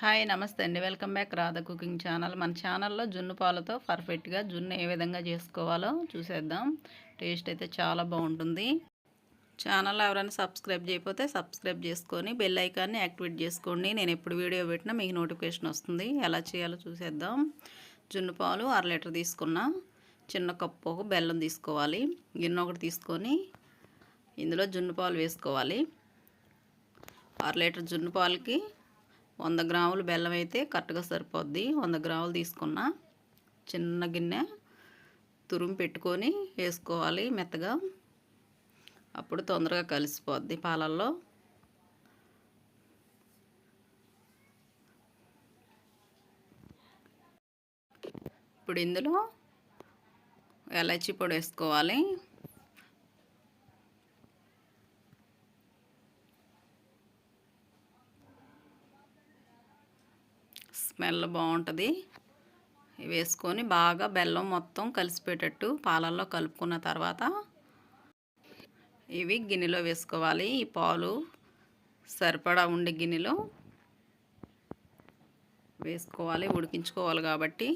Hi నమస్తే అండి. Welcome back Radha cooking channel. మన ఛానల్లో జున్ను పాలతో పర్ఫెక్ట్గా జున్ను ఏ విధంగా చేసుకోవాలో చూసేద్దాం. టేస్ట్ అయితే చాలా బాగుంటుంది. ఛానల్ ఎవరైనా సబ్స్క్రైబ్ చేయకపోతే సబ్స్క్రైబ్ చేసుకొని బెల్ ఐకాన్ని యాక్టివేట్ చేసుకోండి. నేను ఎప్పుడు వీడియో పెట్టినా మీకు నోటిఫికేషన్ వస్తుంది. ఎలా చేయాలో చూసేద్దాం. జున్ను పాలు 1/2 లీటర్ తీసుకున్నా. చిన్న కప్పు బెల్లం తీసుకోవాలి. గిన్నె ఒకటి తీసుకొని ఇందులో జున్ను పాలు వేసుకోవాలి. 1/2 లీటర్ జున్ను పాలకి 100 గ్రాములు బెల్లం అయితే కరెక్ట్గా సరిపోద్ది. 100 గ్రాములు తీసుకున్న. చిన్న గిన్నె తురుము పెట్టుకొని వేసుకోవాలి మెత్తగా. అప్పుడు తొందరగా కలిసిపోద్ది పాలల్లో. ఇప్పుడు ఇందులో ఎలాచీ పొడి వేసుకోవాలి. స్మెల్ బాగుంటుంది. వేసుకొని బాగా బెల్లం మొత్తం కలిసిపోయేటట్టు పాలల్లో కలుపుకున్న తర్వాత ఇవి గిన్నెలో వేసుకోవాలి. ఈ పాలు సరిపడా ఉండే గిన్నెలో వేసుకోవాలి. ఉడికించుకోవాలి కాబట్టి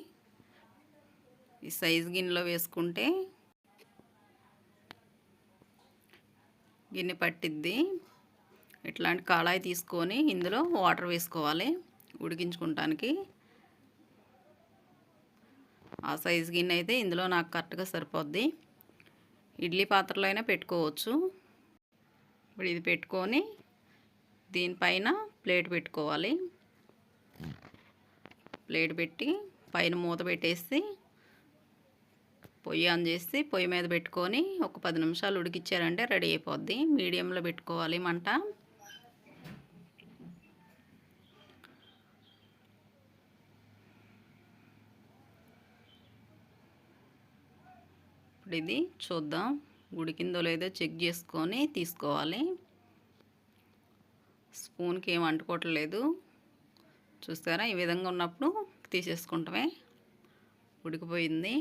ఈ సైజు గిన్నెలో వేసుకుంటే గిన్నె పట్టిద్ది. ఇట్లాంటి కళాయి తీసుకొని ఇందులో వాటర్ వేసుకోవాలి ఉడికించుకోవటానికి. ఆ సైజు గిన్నె అయితే ఇందులో నాకు కరెక్ట్గా సరిపోద్ది. ఇడ్లీ పాత్రలో అయినా పెట్టుకోవచ్చు. ఇప్పుడు ఇది పెట్టుకొని దీనిపైన ప్లేట్ పెట్టుకోవాలి. ప్లేట్ పెట్టి పైన మూత పెట్టేసి పొయ్యి ఆన్ చేసి పొయ్యి మీద పెట్టుకొని ఒక 10 నిమిషాలు ఉడికిచ్చారంటే రెడీ అయిపోద్ది. మీడియంలో పెట్టుకోవాలి మంట. ఇప్పుడు ఇది చూద్దాం, ఉడికిందో లేదో చెక్ చేసుకొని తీసుకోవాలి. స్పూన్కి ఏం అంటుకోవట్లేదు. చూస్తారా, ఈ విధంగా ఉన్నప్పుడు తీసేసుకుంటామే. ఉడికిపోయింది.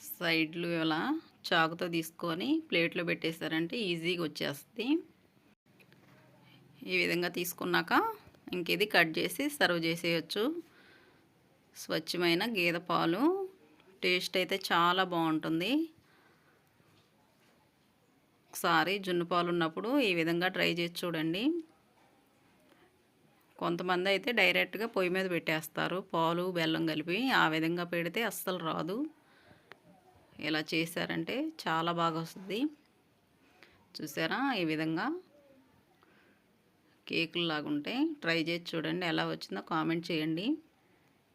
సైడ్లు ఇలా చాకుతో తీసుకొని ప్లేట్లో పెట్టేశారంటే ఈజీగా వచ్చేస్తుంది. ఈ విధంగా తీసుకున్నాక ఇంక ఇది కట్ చేసి సర్వ్ చేసేయచ్చు. స్వచ్ఛమైన గేదె పాలు. టేస్ట్ అయితే చాలా బాగుంటుంది. ఒకసారి జున్ను పాలు ఉన్నప్పుడు ఈ విధంగా ట్రై చేసి చూడండి. కొంతమంది అయితే డైరెక్ట్గా పొయ్యి మీద పెట్టేస్తారు పాలు బెల్లం కలిపి. ఆ విధంగా పెడితే అస్సలు రాదు. ఇలా చేశారంటే చాలా బాగా వస్తుంది. చూసారా, ఈ విధంగా కేకులు లాగా ఉంటాయి. ట్రై చేసి చూడండి, ఎలా వచ్చిందో కామెంట్ చేయండి.